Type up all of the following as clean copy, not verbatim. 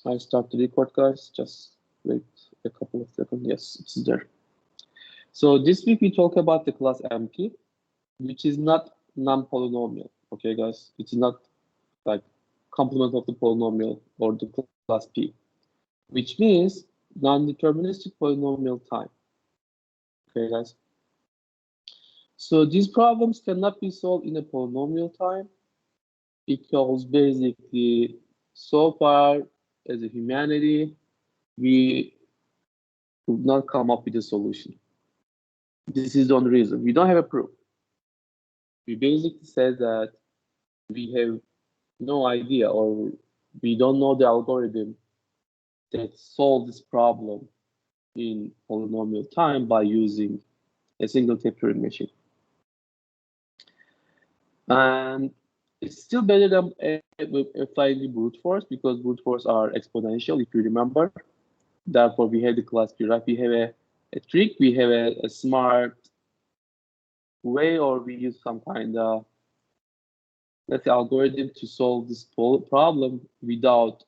I start to record, guys. Just wait a couple of seconds. Yes, it's there. So this week we talk about the class MP, which is not non-polynomial. Okay, guys, it's not like complement of the polynomial or the class P, which means non-deterministic polynomial time. Okay, guys. So these problems cannot be solved in a polynomial time because basically, so far as a humanity, we could not come up with a solution. This is the only reason. We don't have a proof. We basically said that we have no idea or we don't know the algorithm that solves this problem in polynomial time by using a single tape Turing machine. And it's still better than applying the brute force because brute force are exponential, if you remember. Therefore, we have the class P, right? We have a trick, we have a smart way, or we use some kind of, let's say, algorithm to solve this problem without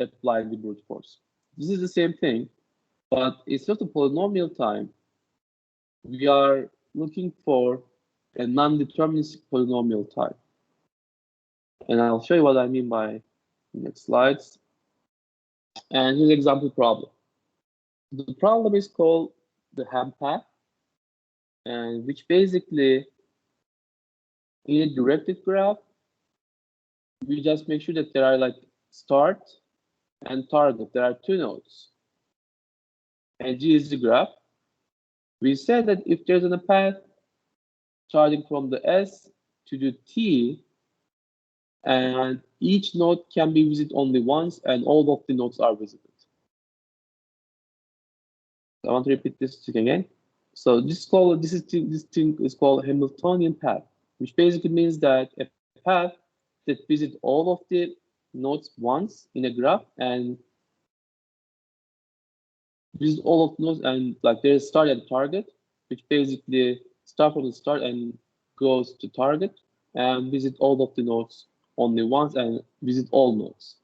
applying the brute force. This is the same thing, but instead of the polynomial time, we are looking for a non-deterministic polynomial time. And I'll show you what I mean by next slides. And here's an example problem. The problem is called the Ham path, and which basically, in a directed graph, we just make sure that there are like start and target. There are two nodes. And G is the graph. We said that if there's a path starting from the S to the T, and each node can be visited only once, and all of the nodes are visited. I want to repeat this thing again. So this thing is called Hamiltonian path, which basically means that a path that visits all of the nodes once in a graph and visit all of the nodes, and like there's start and target, which basically start from the start and goes to target and visit all of the nodes only once and visit all nodes.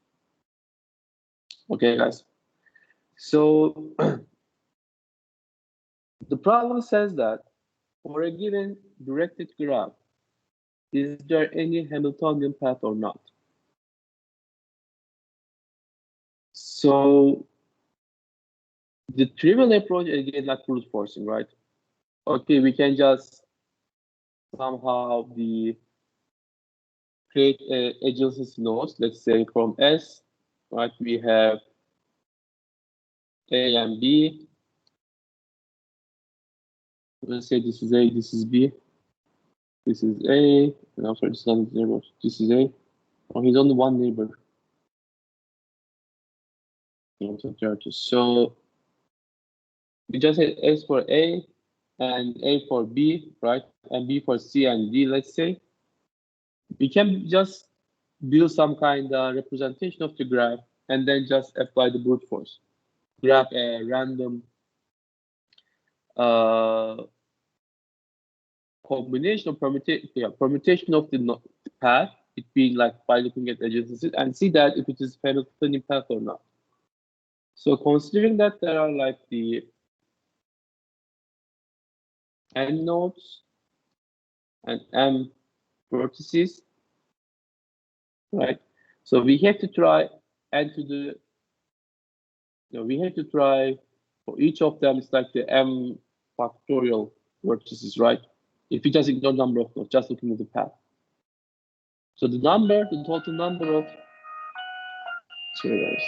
Okay, guys. So the problem says that for a given directed graph, is there any Hamiltonian path or not? So the trivial approach, again, like brute forcing, right? Okay, we can just somehow create adjacency nodes. Let's say from S, right? We have A and B. Let's say this is A, this is B. This is A, and I'm sorry, this is not his neighbor. This is A. Oh, he's only one neighbor. So we just had S for A and A for B, right? And B for C and D, let's say. We can just build some kind of representation of the graph and then just apply the brute force. Grab a random combination of permutation of the path between, like, by looking at adjacencies and see that if it is Hamiltonian path or not. So considering that there are like the n nodes and m vertices, right? So we have to try n to the, we have to try for each of them. It's like the m factorial vertices, right? If you just ignore number of nodes, just looking at the path. So the total number of, sorry guys.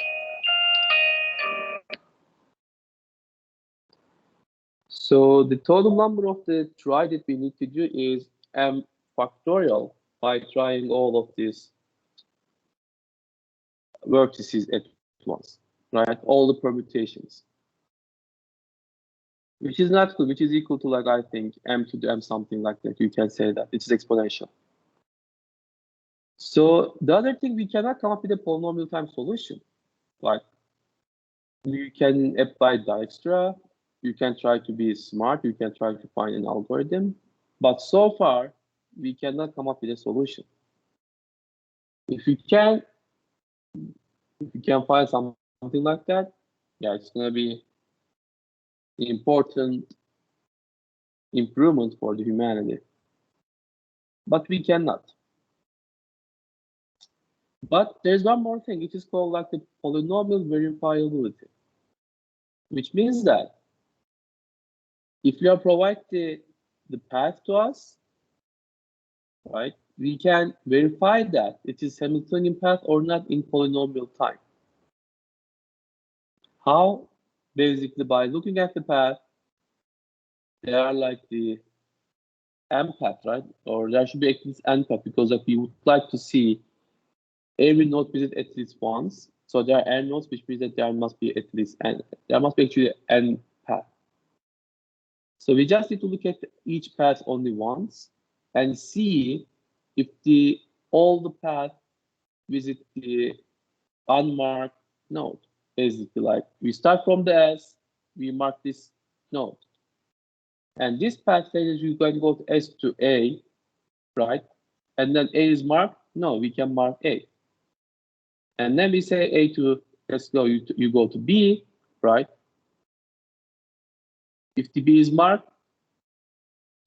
So the total number of the try that we need to do is m factorial by trying all of these vertices at once, right? All the permutations, which is not good, which is equal to, like, I think m to the m something like that. You can say that it is exponential. So the other thing, we cannot come up with a polynomial time solution. Like, you can apply Dijkstra, you can try to be smart, you can try to find an algorithm, but so far we cannot come up with a solution. If we can If you can find something like that, yeah, it's gonna be an important improvement for the humanity. But we cannot. But there's one more thing. It is called like the polynomial verifiability, which means that if you are provide the path to us, right, we can verify that it is Hamiltonian path or not in polynomial time. How? Basically by looking at the path, they are like the M path, right? Or there should be at least N path, because like we would like to see every node visit at least once. So there are N nodes, which means that there must be at least N. There must be actually N path. So we just need to look at each path only once and see if all the path visit the unmarked node. Basically, like we start from the S, we mark this node. And this path says you can go to S to A, right? And then A is marked. No, we can mark A. And then we say A to, let's go, you go to B, right? If the B is marked,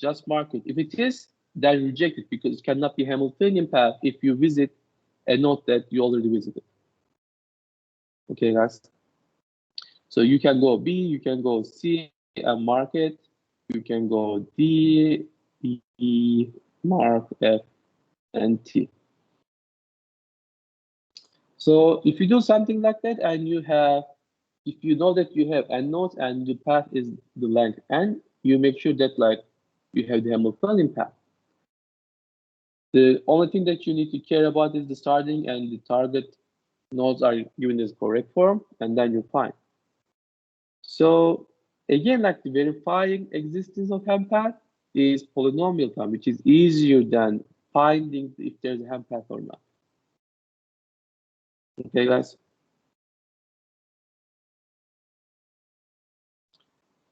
just mark it. If it is, then reject it, because it cannot be Hamiltonian path if you visit a node that you already visited. Okay, guys. So you can go B, you can go C and mark it. You can go D, E, mark F, and T. So if you do something like that and you have, if you know that you have n nodes and the path is the length n, you make sure that like you have the Hamiltonian path. The only thing that you need to care about is the starting and the target nodes are given as correct form, and then you're fine. So again, like the verifying existence of ham path is polynomial time, which is easier than finding if there's a ham path or not. Okay, guys.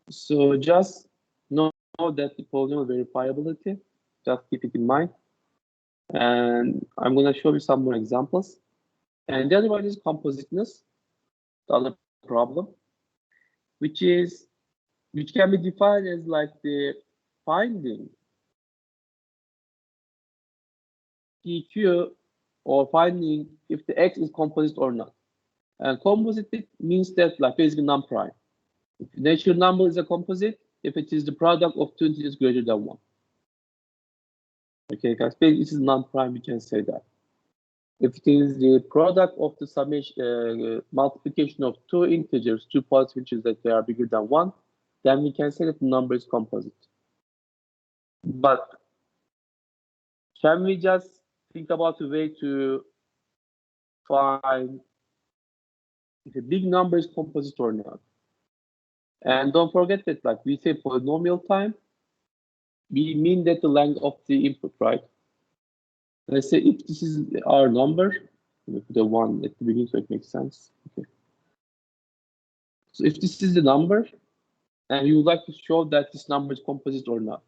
So just know that the polynomial verifiability, just keep it in mind. And I'm going to show you some more examples. And the other one is compositeness, the other problem, which can be defined as like the finding PQ or finding if the X is composite or not. And composite means that like basically non-prime. If the natural number is a composite, if it is the product of two integers greater than 1. Okay, guys, this is non-prime, we can say that. If it is the product of the summation, multiplication of two integers, two positive integers that they are bigger than 1, then we can say that the number is composite. But can we just think about a way to find if a big number is composite or not? And don't forget that, like we say polynomial time, we mean that the length of the input, right? Let's say if this is our number, the 1 at the beginning, so it makes sense. Okay. So if this is the number, and you would like to show that this number is composite or not.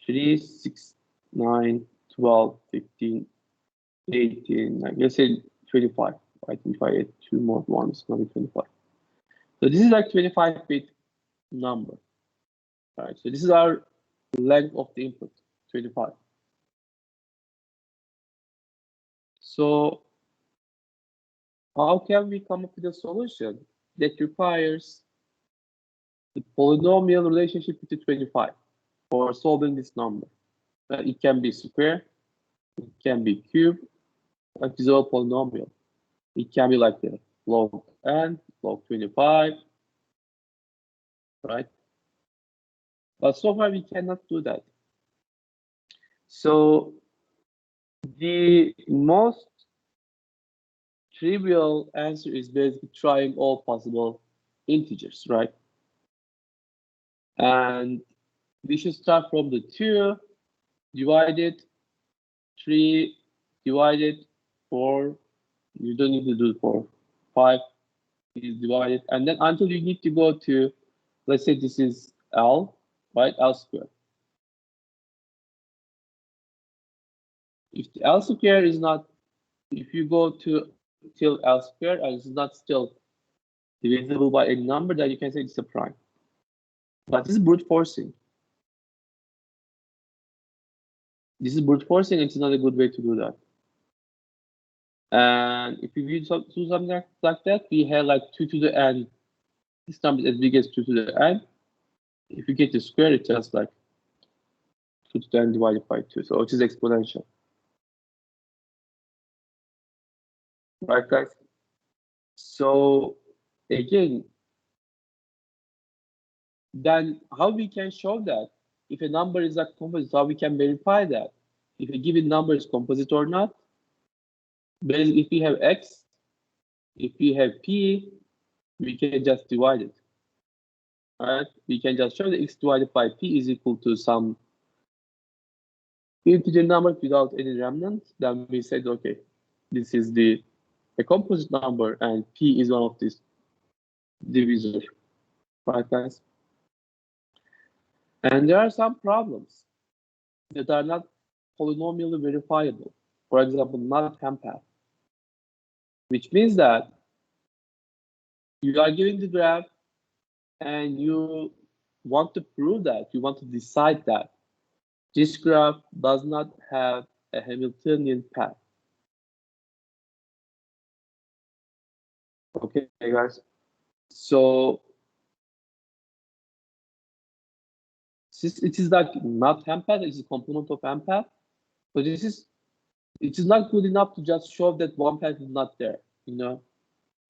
3, 6, 9, 12, 15, 18, like let's say 25. Right? If I add 2 more 1, it's going to be 25. So this is like 25-bit number. Right? So this is our length of the input, 25. So how can we come up with a solution that requires the polynomial relationship with the 25 for solving this number? It can be square, it can be cube, like this is all polynomial. It can be like the log n, log 25, right? But so far we cannot do that. So the most trivial answer is basically trying all possible integers, right? And we should start from the 2 divided 3 divided 4. You don't need to do 4. 5 is divided, and then until you need to go to, let's say this is L, right? L squared. If the L square is not, if you go to till L squared and it's not still divisible by any number, then you can say it's a prime. But this is brute forcing. This is brute forcing, it's not a good way to do that. And if we do something like that, we have like 2 to the n. This number is as big as 2 to the n. If you get the square, it's just like 2 to the n divided by 2. So it is exponential. Right, guys? So again, then how we can show that? If a number is a composite, how we can verify that? If a given number is composite or not? Basically, if we have x, if we have p, we can just divide it. Right? We can just show that x divided by p is equal to some integer number without any remnant. Then we said, okay, this is a composite number and p is one of these divisors. Right, guys? And there are some problems that are not polynomially verifiable. For example, not Hampath, which means that you are giving the graph and you want to prove that, you want to decide that this graph does not have a Hamiltonian path. Okay, guys. So since it is like not Hampath, it is a component of Hampath. So it is not good enough to just show that one path is not there. You know,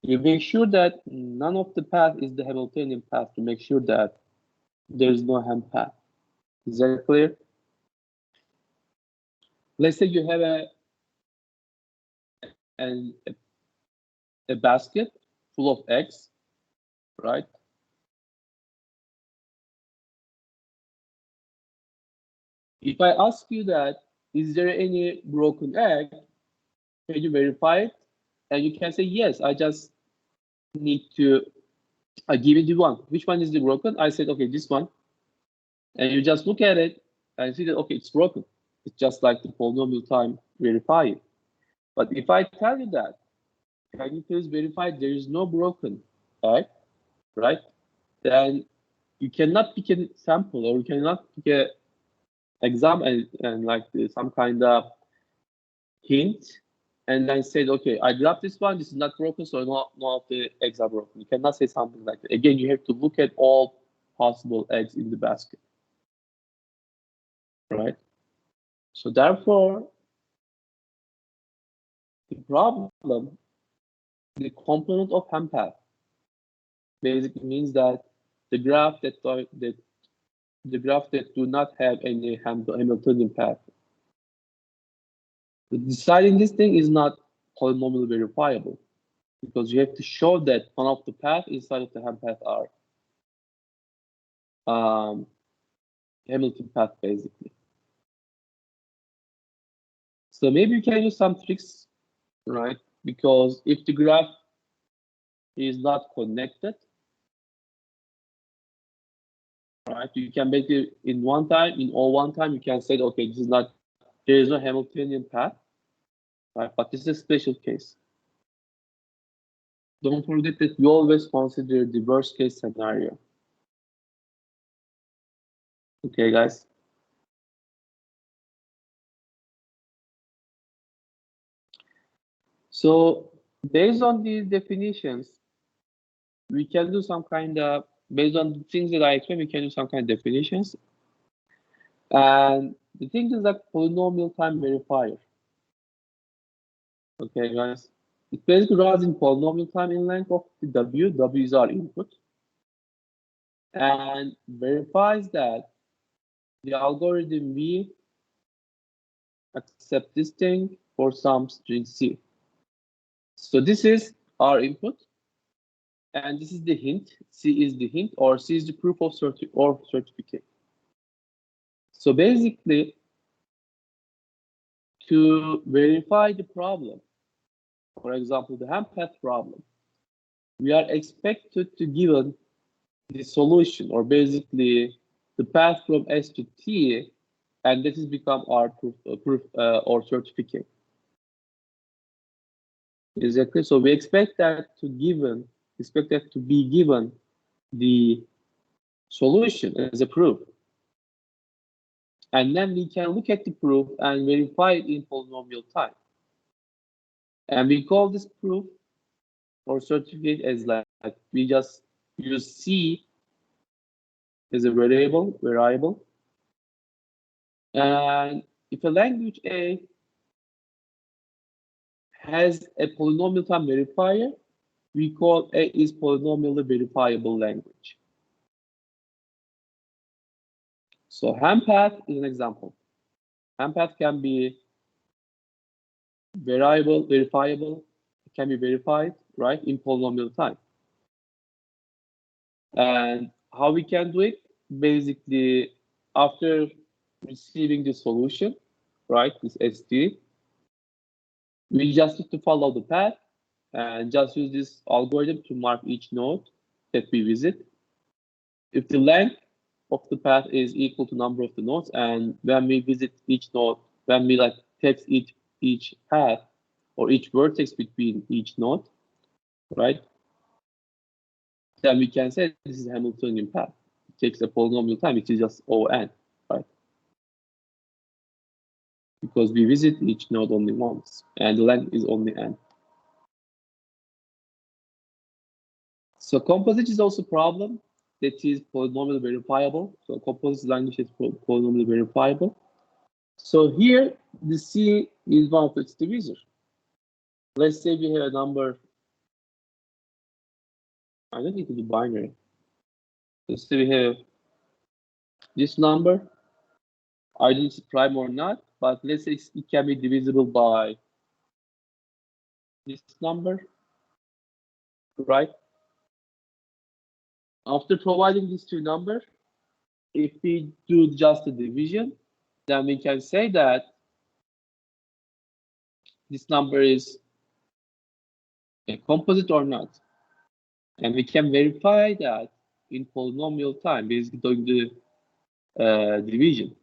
you make sure that none of the path is the Hamiltonian path to make sure that there is no Hampath. Is that clear? Let's say you have a basket full of eggs, right? If I ask you that, is there any broken egg? Can you verify it? And you can say, yes, I just need to give you the one. Which one is the broken? I said, okay, this one. And you just look at it and see that, okay, it's broken. It's just like the polynomial time verify it. But if I tell you that, can you please verify there is no broken egg, right? Then you cannot pick a sample or you cannot pick a exam and like some kind of hint and then said, okay, I grabbed this one, this is not broken, so no of the eggs are broken. You cannot say something like that. Again, you have to look at all possible eggs in the basket, right? So therefore, the problem, the component of Hampath basically means that the graph that do not have any Hamiltonian path. Deciding this thing is not polynomially verifiable because you have to show that one of the paths inside of the Hampath are Hamilton path basically. So maybe you can use some tricks, right? Because if the graph is not connected, right, you can basically in one time, you can say, okay, this is not, there is no Hamiltonian path, right? But this is a special case. Don't forget that we always consider the worst case scenario. Okay, guys. So based on these definitions, we can do some kind of, based on the things that I explained, we can do some kind of definitions. And the thing is that polynomial time verifier. Okay, guys. It basically runs in polynomial time in length of the W. W is our input. And verifies that the algorithm V accepts this thing for some string C. So this is our input. And this is the hint. C is the hint, or C is the proof of certificate. So basically, to verify the problem, for example, the Hampath problem, we are expected to given the solution, or basically the path from S to T, and this has become our proof or certificate. Exactly. So we expect that to be given the solution as a proof. And then we can look at the proof and verify it in polynomial time. And we call this proof or certificate as like we just use C as a variable. And if a language A has a polynomial time verifier, we call A is polynomially verifiable language. So HAMPath is an example. HAMPath can be verifiable, it can be verified, right, in polynomial time. And how we can do it? Basically, after receiving the solution, right, this ST, we just need to follow the path and just use this algorithm to mark each node that we visit. If the length of the path is equal to number of the nodes, and when we visit each node, when we like text each path or each vertex between each node, right? Then we can say this is Hamiltonian path. It takes a polynomial time, which is just O(n), right? Because we visit each node only once, and the length is only n. So composite is also a problem that is polynomially verifiable. So composite language is polynomially verifiable. So here, the C is one of its divisors. Let's say we have a number. I don't need to do binary. Let's say we have this number. I don't know if it's prime or not, but let's say it can be divisible by this number, right? After providing these two numbers, if we do just the division, then we can say that this number is a composite or not. And we can verify that in polynomial time, basically doing the division.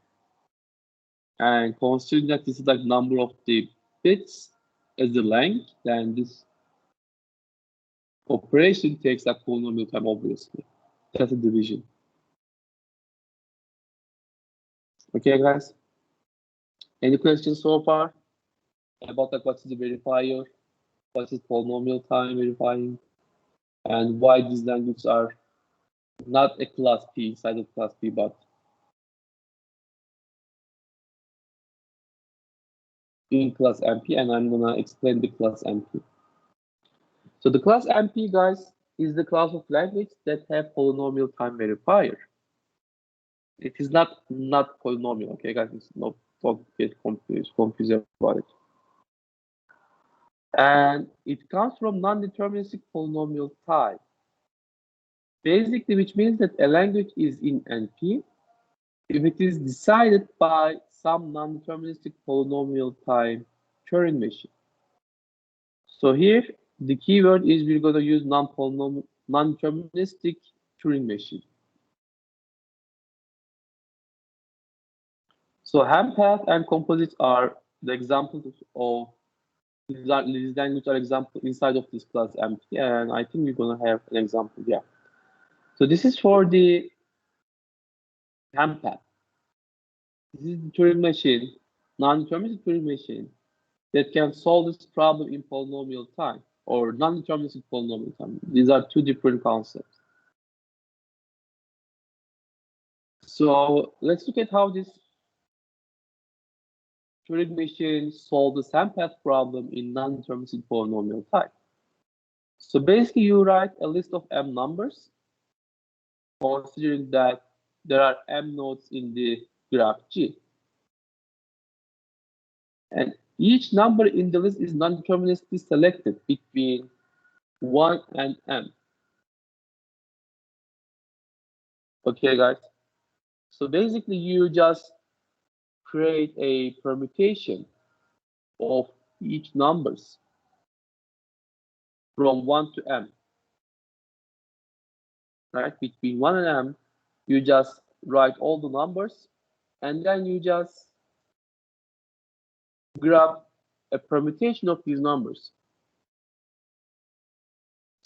And considering that this is like number of the bits as the length, then this operation takes that polynomial time, obviously. That's a division. Okay, guys? Any questions so far about like what is the verifier, what is polynomial time verifying, and why these languages are not a class P inside of class P, but in class MP, and I'm gonna explain the class MP. So the class MP, guys, is the class of language that have polynomial time verifier. It is not polynomial, okay, guys? Don't get confused about it. And it comes from non-deterministic polynomial type. Basically, which means that a language is in NP if it is decided by some non-deterministic polynomial time Turing machine. So here, the keyword is we're going to use non-deterministic Turing machine. So HAMPath and composites are the examples of these languages are examples inside of this class MP, and I think we're gonna have an example. Yeah. So this is for the HAMPath. This is the Turing machine, non-deterministic Turing machine that can solve this problem in polynomial time or non-deterministic polynomial time. These are two different concepts. So let's look at how this Turing machine solves the HAMPath problem in non-deterministic polynomial type. So basically, you write a list of m numbers, considering that there are m nodes in the graph G. And each number in the list is non-deterministically selected between 1 and m. Okay, guys? So basically, you just create a permutation of each numbers from 1 to m. Right? Between 1 and m, you just write all the numbers, and then you just grab a permutation of these numbers.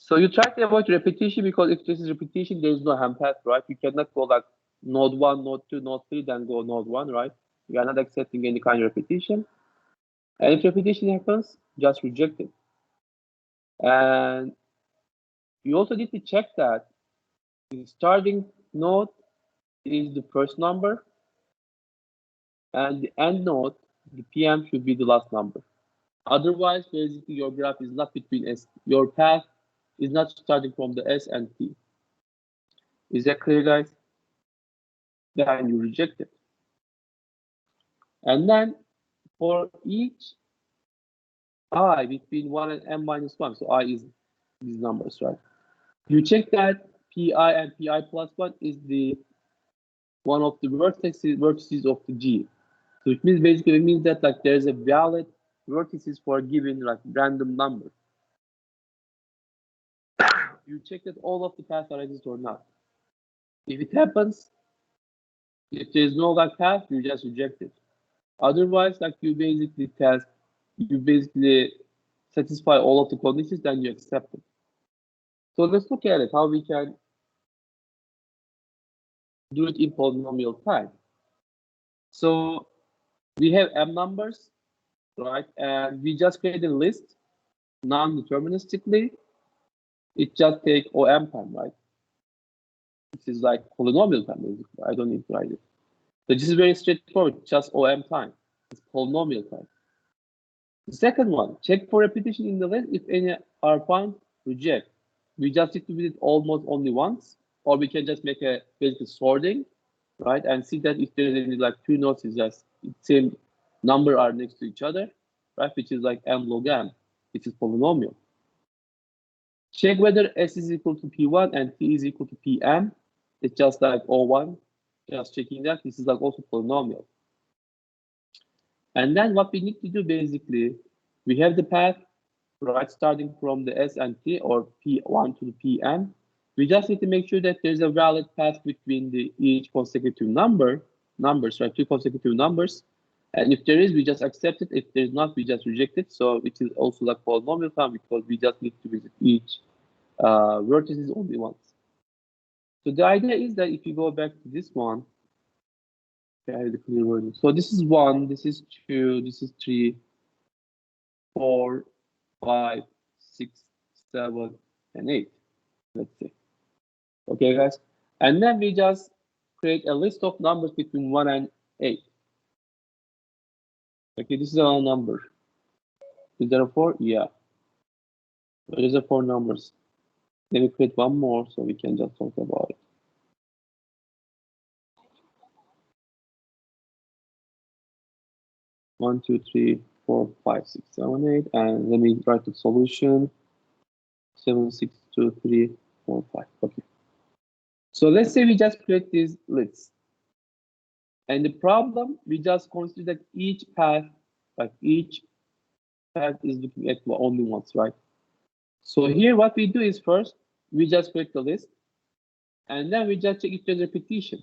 So you try to avoid repetition, because if this is repetition, there is no hand path, right? You cannot go like node 1, node 2, node 3, then go node 1, right? You are not accepting any kind of repetition. And if repetition happens, just reject it. And you also need to check that the starting node is the first number, and the end node, the PM, should be the last number. Otherwise, basically, your graph is not between S. Your path is not starting from the S and T. Is that clear, guys? Then you reject it. And then for each I between 1 and n minus 1, so I is these numbers, right? You check that Pi and Pi plus 1 is the one of the vertices of the G. So it means basically, it means that like there's a valid vertices for a given like random number. You check that all of the paths are exist or not. If it happens, if there's no like path, you just reject it. Otherwise, like you basically satisfy all of the conditions, then you accept it. So let's look at it, how we can do it in polynomial time. So we have m numbers, right? And we just create a list non-deterministically. It just takes OM time, right? This is like polynomial time, basically. I don't need to write it. So this is very straightforward, just OM time. It's polynomial time. The second one, check for repetition in the list. If any are found, reject. We just need to visit almost only once, or we can just make a basically sorting, right? And see that if there is any like two nodes is just same number are next to each other, right? Which is like m log m, which is polynomial. Check whether S is equal to P1 and T is equal to Pm. It's just like O1, just checking that this is like also polynomial. And then what we need to do basically, we have the path, right, starting from the S and T or P1 to the Pm. We just need to make sure that there's a valid path between each consecutive numbers, right, two consecutive numbers. And if there is, we just accept it. If there's not, we just reject it. So it is also like polynomial time, because we just need to visit each vertices only once. So the idea is that if you go back to this one, okay, I have the clear wording. So this is 1, this is 2, this is 3, 4, 5, 6, 7, and 8. Let's say. Okay, guys. And then we just create a list of numbers between 1 and 8. Okay, this is our number. Is there a 4? Yeah. There is a 4 numbers. Then we create one more so we can just talk about it. One, two, three, 4, 5, 6, 7, 8, and let me write the solution. 7, 6, 2, 3, 4, 5. Okay. So let's say we just create these lists. And the problem, we just consider that each path is looking at only once, right? So here what we do is first, we just create the list. And then we just check if there's repetition.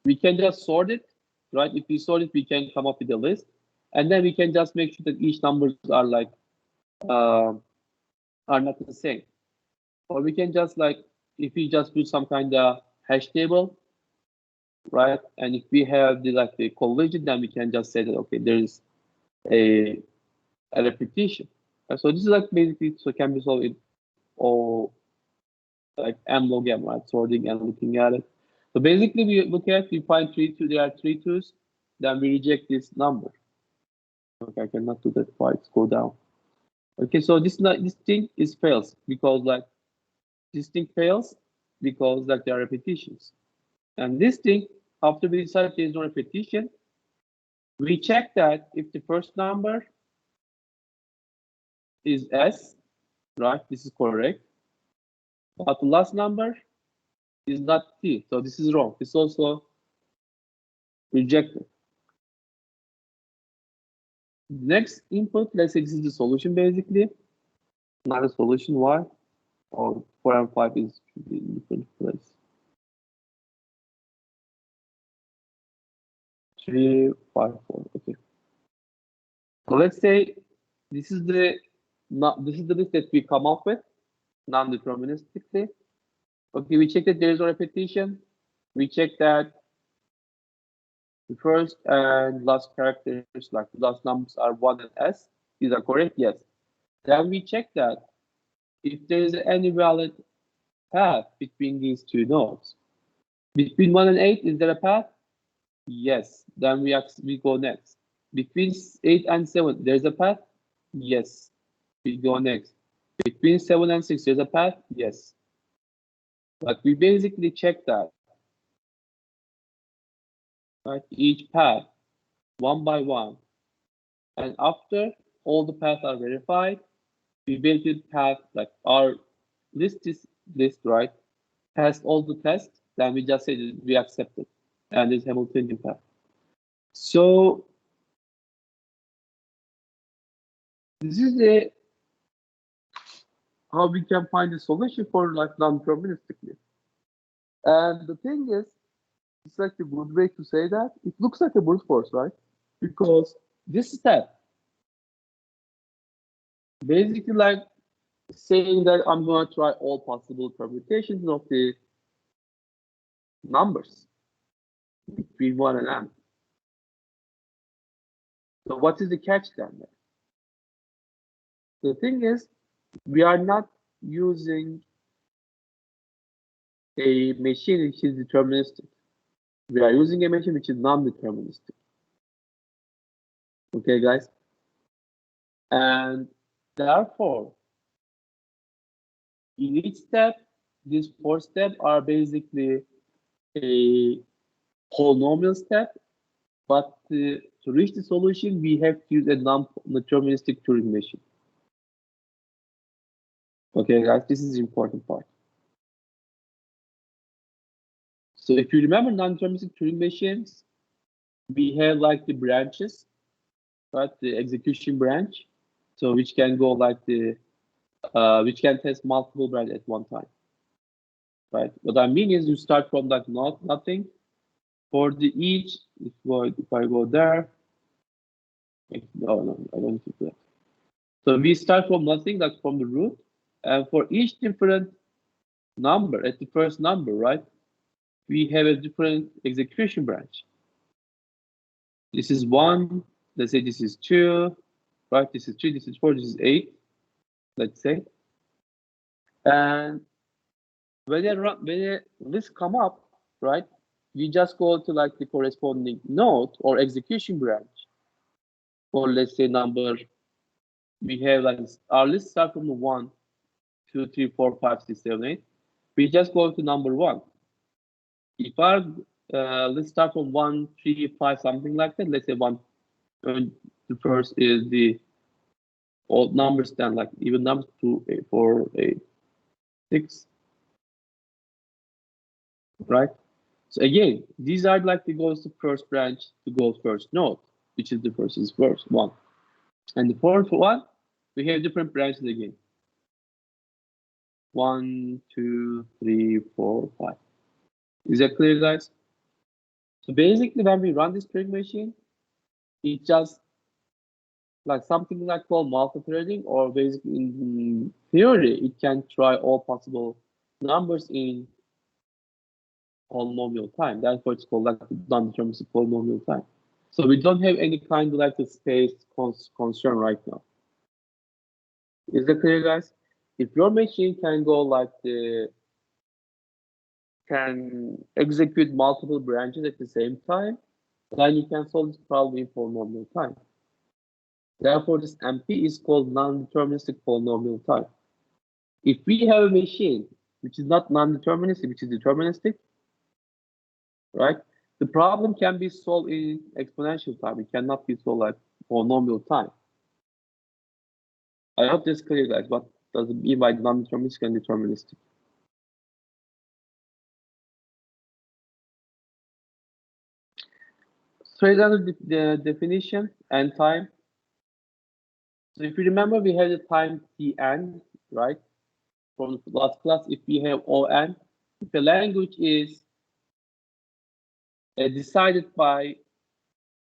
We can just sort it, right? If we sort it, we can come up with a list. And then we can just make sure that each numbers are like, are not the same. Or we can just like, if we just do some kind of hash table, right? And if we have the collision, then we can just say that, okay, there is a repetition. And so this is like basically, so can be solved in all like m log m, right? Sorting and looking at it. So basically we find there are 3 2s, then we reject this number. Okay, I cannot do that twice, go down. Okay, so this thing is fails because like this thing fails because like there are repetitions. And this thing, after we decide there is no repetition, we check that if the first number is S, right? This is correct. But the last number is not T. So this is wrong. It's also rejected. Next input, let's say this is the solution basically. Not a solution. Why? Or 4 and 5 is in different place. 3, 5, 4. Okay. So let's say this is the list that we come up with, non-deterministically. Okay, we check that there is no repetition. We check that the first and last characters, like the last numbers, are 1 and S. These are correct, yes. Then we check that if there is any valid path between these two nodes. Between 1 and 8, is there a path? Yes. Then we go next. Between 8 and 7, there's a path? Yes. We go next. Between 7 and 6, there's a path? Yes. But we basically check that. Right? Each path, one by one. And after all the paths are verified, we basically path, like our list is list, right? Passed all the tests, then we just say we accept it. And it's Hamiltonian path. So this is how we can find a solution for like non-deterministically. And the thing is, it's like a good way to say that. It looks like a brute force, right? Because this step, basically like saying that I'm going to try all possible permutations of the numbers between 1 and n. So what is the catch then? The thing is, we are not using a machine which is deterministic. We are using a machine which is non-deterministic. Okay, guys? And therefore, in each step, these 4 steps are basically a polynomial step, but to reach the solution, we have to use a non-deterministic Turing machine. Okay, guys, this is the important part. So if you remember non-deterministic Turing machines, we have like the branches, right? The execution branch, so which can go like the, which can test multiple branches at one time, right? What I mean is you start from like nothing. For the each, if I go there, no, I don't do that. So we start from nothing, like from the root, and for each different number, at the first number, right? We have a different execution branch. This is 1, let's say this is 2, right? This is 3, this is 4, this is 8, let's say. And when a list come up, right? We just go to like the corresponding node or execution branch. Or let's say number, we have like our list start from the 1, 2, 3, 4, 5, 6, 7, 8. We just go to number 1. If our let's start from 1, 3, 5, something like that. Let's say 1. The first is the odd numbers, then like even numbers 2, 8, 4, 8, 6. Right? So again, these are like the goes to first branch to go first node, which is the first is first 1. And the fourth one, we have different branches again. 1, 2, 3, 4, 5. Is that clear, guys? So basically, when we run this Turing machine, it just like something like called multi-threading, or basically in theory, it can try all possible numbers in polynomial time. That's what it's called, like non-deterministic polynomial time. So we don't have any kind of like the space concern right now. Is that clear, guys? If your machine can go like can execute multiple branches at the same time, then you can solve this problem in polynomial time. Therefore, this MP is called non-deterministic polynomial time. If we have a machine which is not non-deterministic, which is deterministic, right? The problem can be solved in exponential time. It cannot be solved like polynomial time. I hope this is clear, guys. What does it mean by non-deterministic and deterministic? Straight out the definition and time. So if you remember, we had the time Tn, right? From the last class, if we have On, if the language is decided by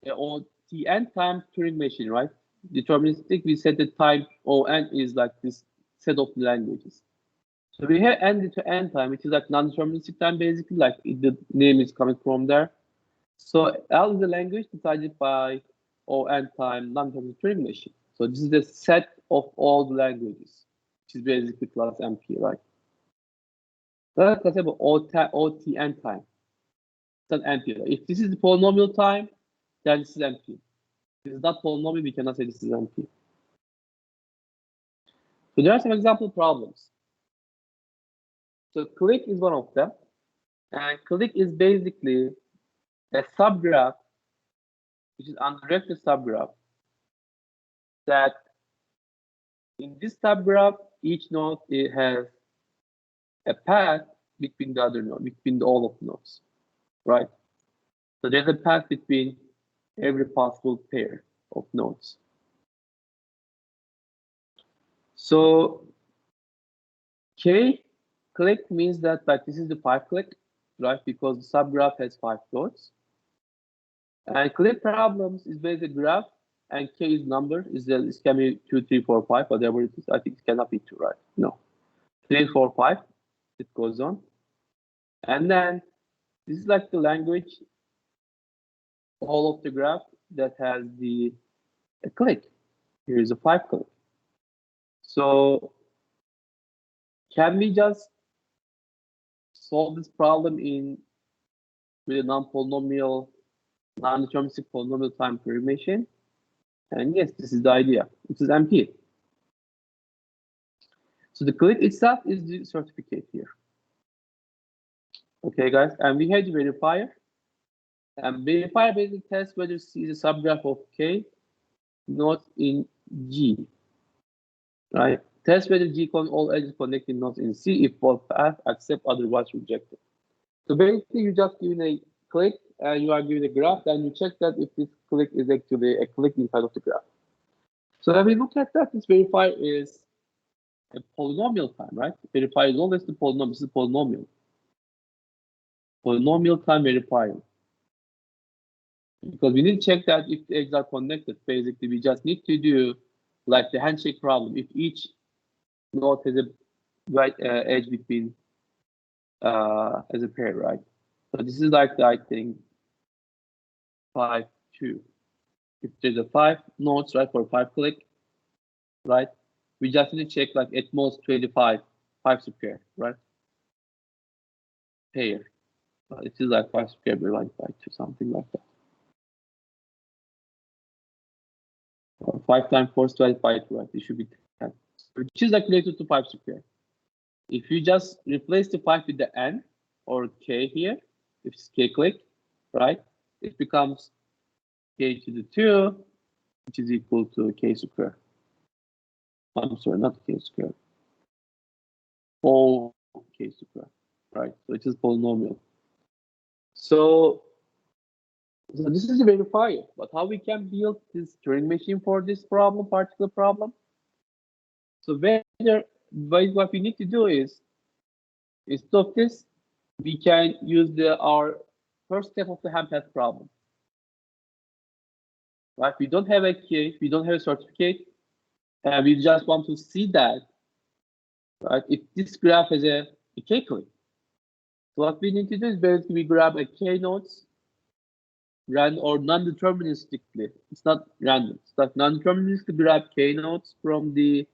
Tn time Turing machine, right? Deterministic, we said the time On is like this set of languages. So we have end-to-end time, which is like non-deterministic time, basically, like the name is coming from there. So L is a language decided by O(n) time non-deterministic Turing machine. So this is the set of all the languages, which is basically class MP, right? Let's talk about OTN time. It's an MP. If this is the polynomial time, then this is MP. If this is not polynomial, we cannot say this is MP. So there are some example problems. So click is one of them. And click is basically a subgraph, which is undirected subgraph, that in this subgraph, each node it has a path between the other node, between all of the nodes, right? So there's a path between every possible pair of nodes. So K click means that like this is the 5 click, right? Because the subgraph has 5 nodes. And click problems is basically graph, and K is number. It can be 2, 3, 4, 5, whatever it is. I think it cannot be 2, right? No. 3, 4, 5. It goes on. And then this is like the language, all of the graph that has a click. Here is a 5 click. So can we just solve this problem with a non-polynomial, non-deterministic polynomial time Turing machine? And yes, this is the idea. It is MP. So the click itself is the certificate here. Okay, guys, and we had the verifier. And verifier basically tests whether C is a subgraph of K, not in G. Right? Test whether G con all edges connected nodes in C if both paths accept, otherwise rejected. So basically, you just given a click and you are given a graph, then you check that if this click is actually a click inside of the graph. So when we look at that, this verifier is a polynomial time, right? Verifier is always the polynomial. This is polynomial. Polynomial time verifier. Because we need to check that if the edges are connected. Basically, we just need to do like the handshake problem. If each node has a right edge between as a pair, right? So this is like the, I think 5, 2. If there's a 5 nodes, right, for 5 click, right? We just need to check like at most 25, 5 square, right? Pair. It is like 5 square divided by 2, something like that. 5 times 4 divided by 2, right? It should be 10. Which is like related to 5 square. If you just replace the 5 with the n or k here, if it's k click, right? It becomes k to the 2, which is equal to k square. I'm sorry, not k square. All k square, right? So it is polynomial. So this is a verifier, but how we can build this Turing machine for this problem, particular problem? So what we need to do is, instead of this, we can use our first step of the handpath problem. Right? We don't have a key, we don't have a certificate, and we just want to see that, right? If this graph has a k click. So what we need to do is basically we grab a k nodes, random or non-deterministically. It's not random. It's like non-deterministically grab k nodes from the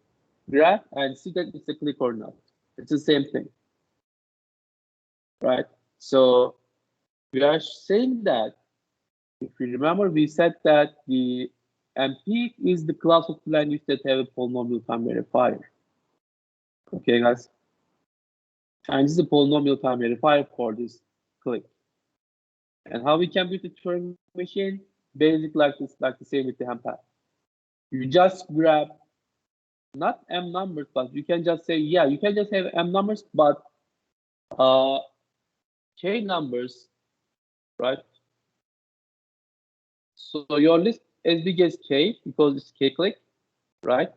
graph and see that it's a click or not. It's the same thing, right? So we are saying that if you remember, we said that the MP is the class of language that have a polynomial time verifier. Okay, guys. And this is a polynomial time verifier for this click. And how we can build the Turing machine? Basically like this, like the same with the handpath. You just grab not m numbers, but you can just say, yeah, you can just have m numbers, but k numbers, right? So your list as big as k because it's k click, right?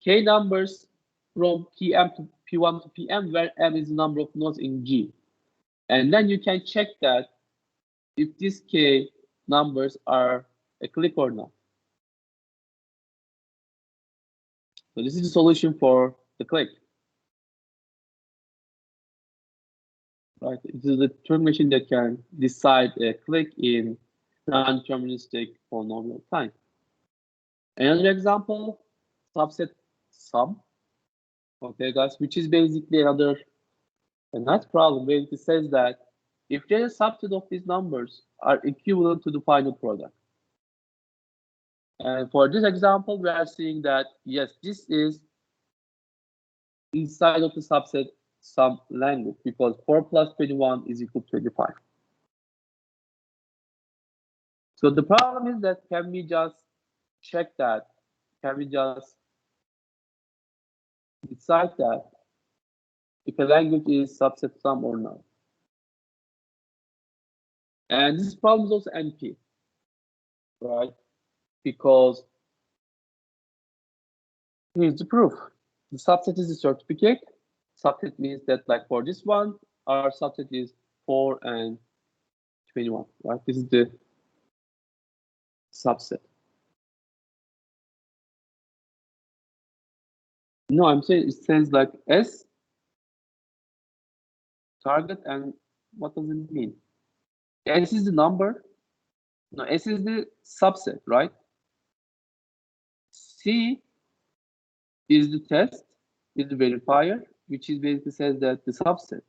K numbers from PM to P1 to PM, where m is the number of nodes in G. And then you can check that if these k numbers are a click or not. So this is the solution for the click. right? It is the Turing machine that can decide a click in non-deterministic polynomial time. Another example, subset sum. Okay, guys, which is basically another nice problem where it says that if there's a subset of these numbers are equivalent to the final product. And for this example, we are seeing that, yes, this is inside of the subset sum language because 4 plus 21 is equal to 25. So the problem is that can we just check that? Can we just decide that if a language is subset sum or not? And this problem is also NP, right? Because here's the proof. The subset is the certificate. Subset means that, like for this one, our subset is 4 and 21, right? This is the subset. No, I'm saying it says like S target, and what does it mean? S is the number. No, S is the subset, right? C is the test, is the verifier, which is basically says that the subset.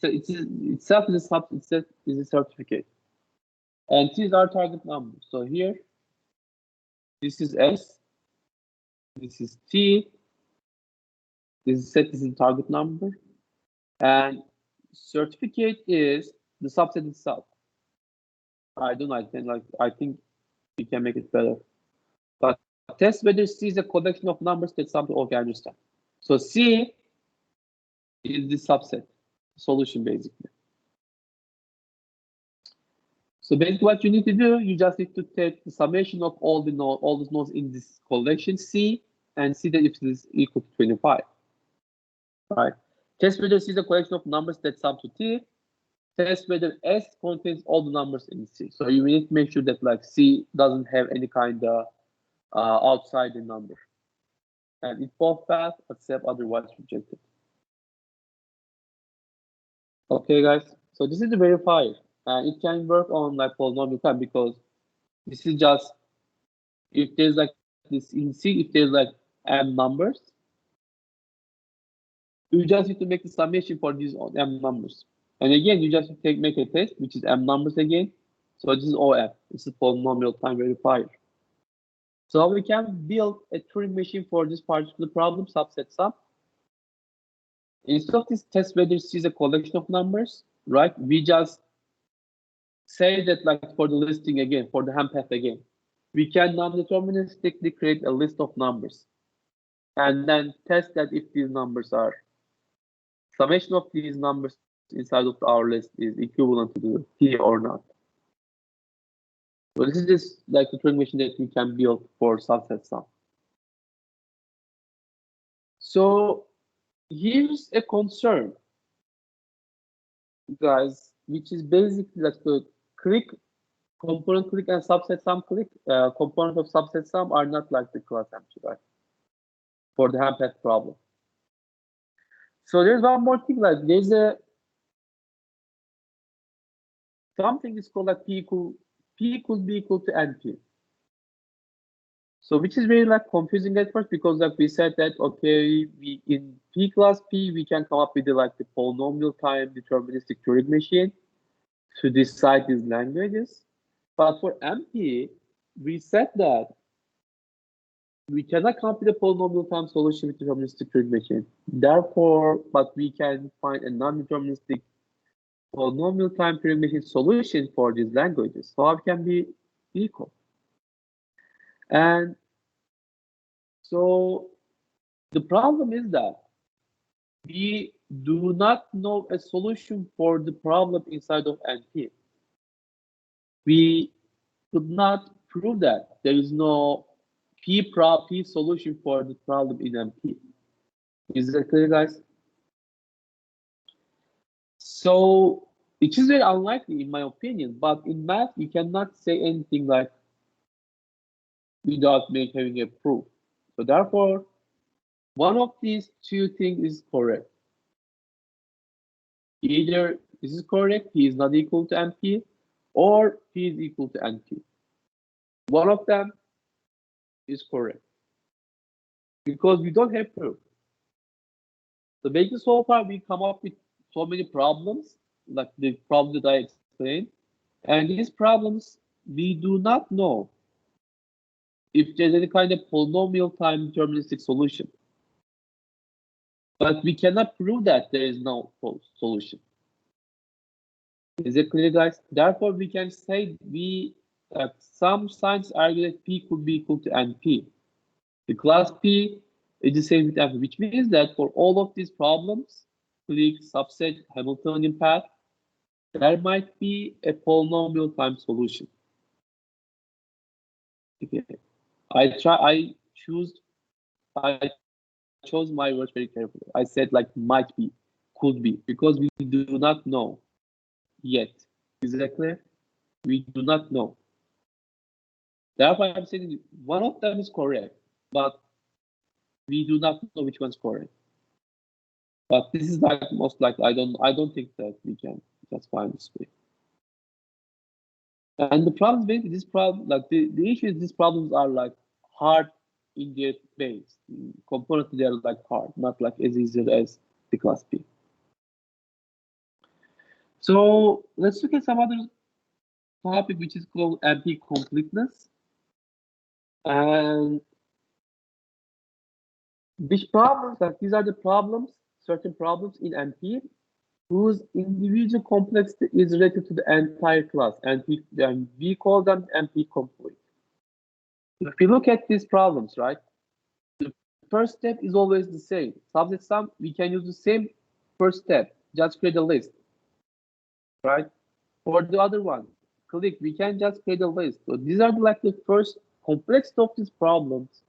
Itself is a subset, itself is a certificate. And T is our target number. So here, this is S, this is T, this is set, this is the target number, and certificate is the subset itself. I don't know, I think we can make it better. But test whether C is a collection of numbers that something okay, I understand. So C is the subset solution basically. So basically what you need to do, you just need to take the summation of all the nodes in this collection C and see that if it is equal to 25. Right. Test whether C is a collection of numbers that sum to T. Test whether S contains all the numbers in C. So you need to make sure that like C doesn't have any kind of outside the number. And if both pass, accept, otherwise rejected. Okay, guys. So this is the verifier, and it can work on like polynomial time because this is just if there's like this in C, if there's like m numbers, you just need to make the summation for these m numbers. And again, you just make a test, which is m numbers again. So this is OF. This is polynomial time verifier. So we can build a Turing machine for this particular problem, subset sum. Instead of this test whether C is a collection of numbers, right? We just say that like for the listing again, for the ham path again, we can non-deterministically create a list of numbers and then test that if these numbers are summation of these numbers inside of our list is equivalent to the T or not. So this is just like the Turing machine that we can build for subset sum. So here's a concern, guys, which is basically like the click, component click and subset sum click, component of subset sum are not like the class empty, right? For the ham path problem. So there's one more thing, like there's a something is called like P could be equal to NP. So which is very like confusing at first because like we said that okay, we in P class P we can come up with like the polynomial time deterministic Turing machine to decide these languages. But for MP, we said that we cannot come up with a polynomial time solution with deterministic Turing machine. Therefore, but we can find a non-deterministic polynomial time Turing machine solution for these languages. So it can be equal. And so the problem is that we do not know a solution for the problem inside of NP. We could not prove that there is no P solution for the problem in MP. Is that clear, guys? So it is very unlikely, in my opinion, but in math, you cannot say anything like without having a proof. So therefore, one of these two things is correct. Either This is correct. P is not equal to NP, or P is equal to NP. One of them is correct because we don't have proof. So basically, so far we come up with so many problems, like the problem that I explained, and these problems we do not know if there's any kind of polynomial time deterministic solution. But we cannot prove that there is no solution. Is it clear, guys? Therefore, we can say some scientists argue that P could be equal to NP. The class P is the same with NP, which means that for all of these problems, clique, subset, Hamiltonian path, there might be a polynomial time solution. Okay. I chose my words very carefully. I said like might be, could be, because we do not know yet. Is that clear? We do not know. Therefore, I'm saying one of them is correct, but we do not know which one's correct. But this is like most likely. I don't think that we can just find this way. And the problem is basically this problem, like the issue is these problems are like hard in their base. Components they are like hard, not like as easy as the class P. So let's look at some other topic which is called NP completeness. And which problems, like these are the problems, certain problems in NP whose individual complexity is related to the entire class, and we call them NP complete. If you look at these problems, right, the first step is always the same. Subset sum, we can use the same first step, just create a list, right? For the other one, clique, we can just create a list. So these are like the first complexity of these problems,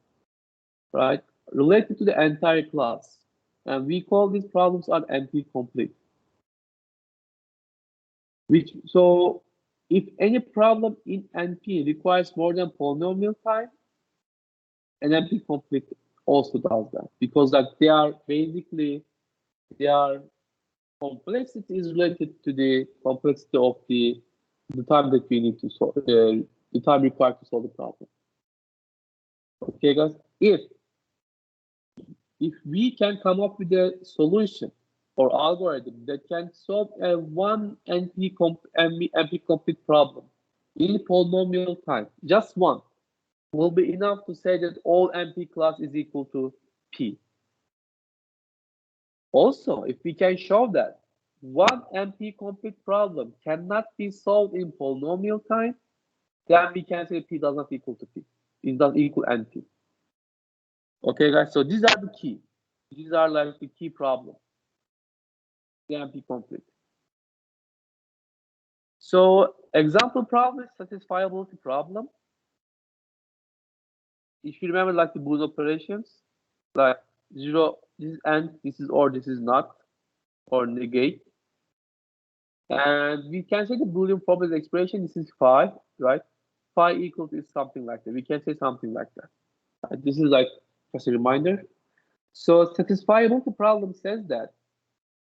right, related to the entire class. And we call these problems are NP complete. So if any problem in NP requires more than polynomial time, an NP complete also does that, because like they are basically their complexity is related to the complexity of the time that we need to solve, the time required to solve the problem. Okay, guys. If we can come up with a solution or algorithm that can solve a one NP complete problem in polynomial time, just one, will be enough to say that all NP class is equal to P. Also, if we can show that one NP complete problem cannot be solved in polynomial time, then we can say P does not equal to P. It does equal NP. Okay, guys, so these are the key. These are like the key problems. The NP complete. So example problem is satisfiability problem. If you remember like the Boolean operations, like 0, this is and, this is or, this is not, or negate. And we can say the Boolean properties expression, this is phi, right? Phi equals is something like that. We can say something like that. This is like just a reminder. So satisfiability problem says that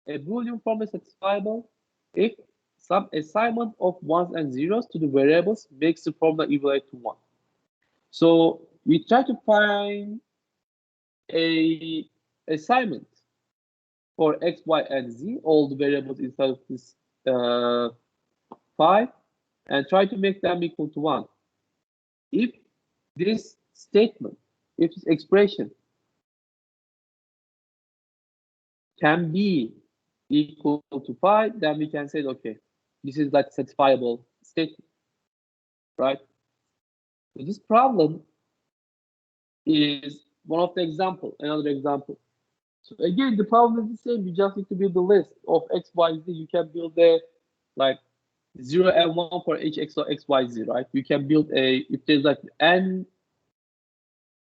a Boolean form is satisfiable if some assignment of ones and zeros to the variables makes the formula evaluate to 1. So we try to find a assignment for x, y, and z, all the variables inside of this phi, and try to make them equal to 1. If this statement, if this expression can be equal to phi, then we can say, okay, this is like satisfiable statement, right? So this problem is one of the example, another example. So again, the problem is the same. You just need to build a list of x, y, z. You can build a like 0 and 1 for each x or x, y, z, right? You can build if there's like n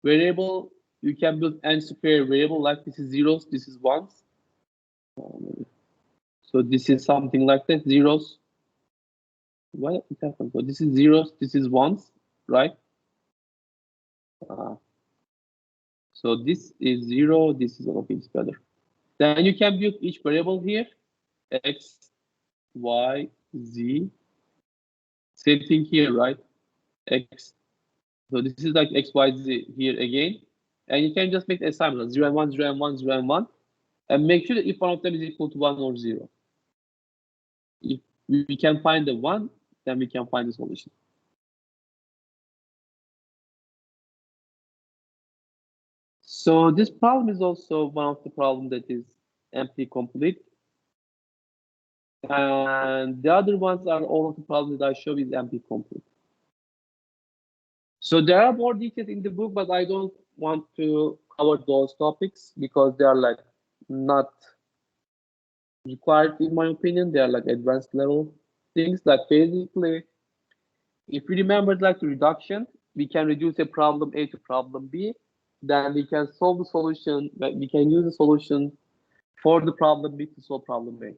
variable, you can build n square variable, like this is zeros, this is ones. So this is something like that, zeros. What happened? So this is zeros, this is ones, right? So this is 0, this is okay, it's better. Then you can build each variable here, x, y, z. Same thing here, right? X. So this is like x, y, z here again. And you can just make the assignment 0 and 1, 0 and 1, 0 and 1. And make sure that if one of them is equal to 1 or 0. If we can find the 1, then we can find the solution. So this problem is also one of the problems that is empty complete. And the other ones are all of the problems that I show is empty complete. So there are more details in the book, but I don't want to cover those topics because they are like not required in my opinion. They are like advanced level things. Like basically, if we remember like the reduction, we can reduce a problem A to problem B. Then we can solve the solution. We can use the solution for the problem B to solve problem A.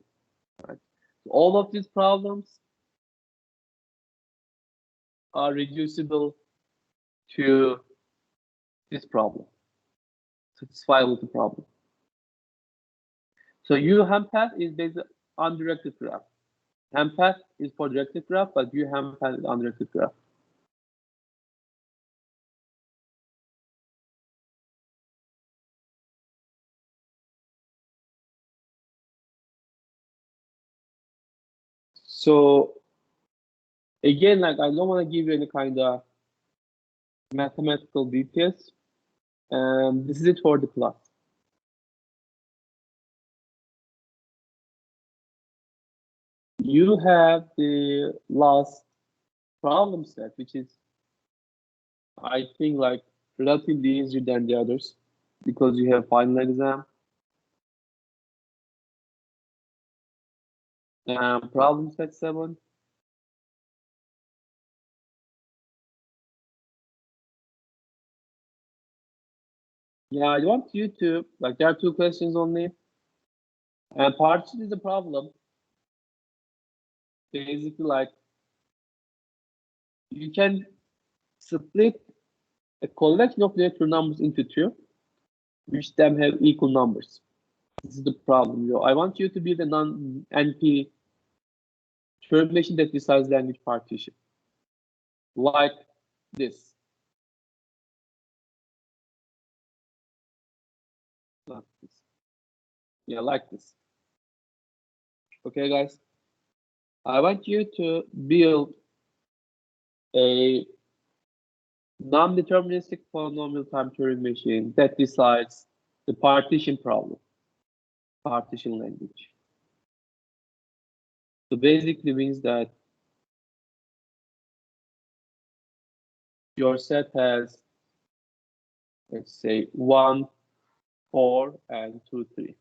Right? So all of these problems are reducible to this problem, satisfiable the problem. So U-ham path is based on directed graph. Ham path is for directed graph, but U-ham path is undirected graph. So again, like I don't want to give you any kind of mathematical details. And this is it for the class. You have the last problem set, which is, I think, like relatively easier than the others because you have final exam. Problem set 7. Yeah, I want you to, like, there are 2 questions only. And part 2 is the problem. Basically, like, you can split a collection of natural numbers into 2, which them have equal numbers. This is the problem. I want you to be the non-NP termination that decides language partition. Like this. Like this. Yeah, like this. Okay, guys. I want you to build a non-deterministic polynomial time Turing machine that decides the partition problem, partition language. So basically means that your set has, let's say, 1, 4, and 2, 3.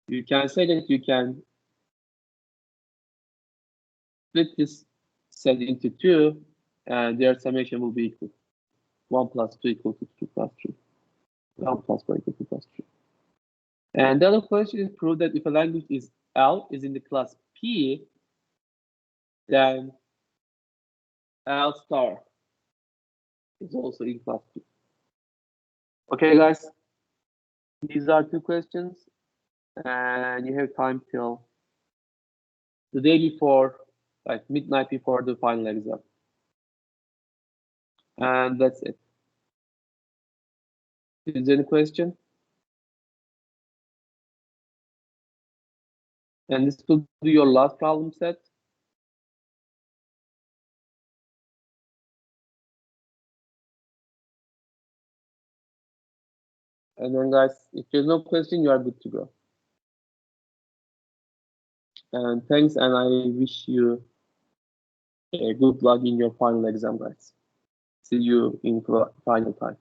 You can say that you can split this set into 2, and their summation will be equal. 1 plus 2 equal to 2 plus 3. 1 plus 4 equal to 2 plus 3. And the other question is prove that if a language is L is in the class P, then L star is also in class P. Okay, guys, these are 2 questions, and you have time till the day before, like midnight before the final exam. And that's it. Is there any question? And this will be your last problem set. And then, guys, if there's no question, you are good to go. And thanks, and I wish you good luck in your final exam, guys. See you in final time.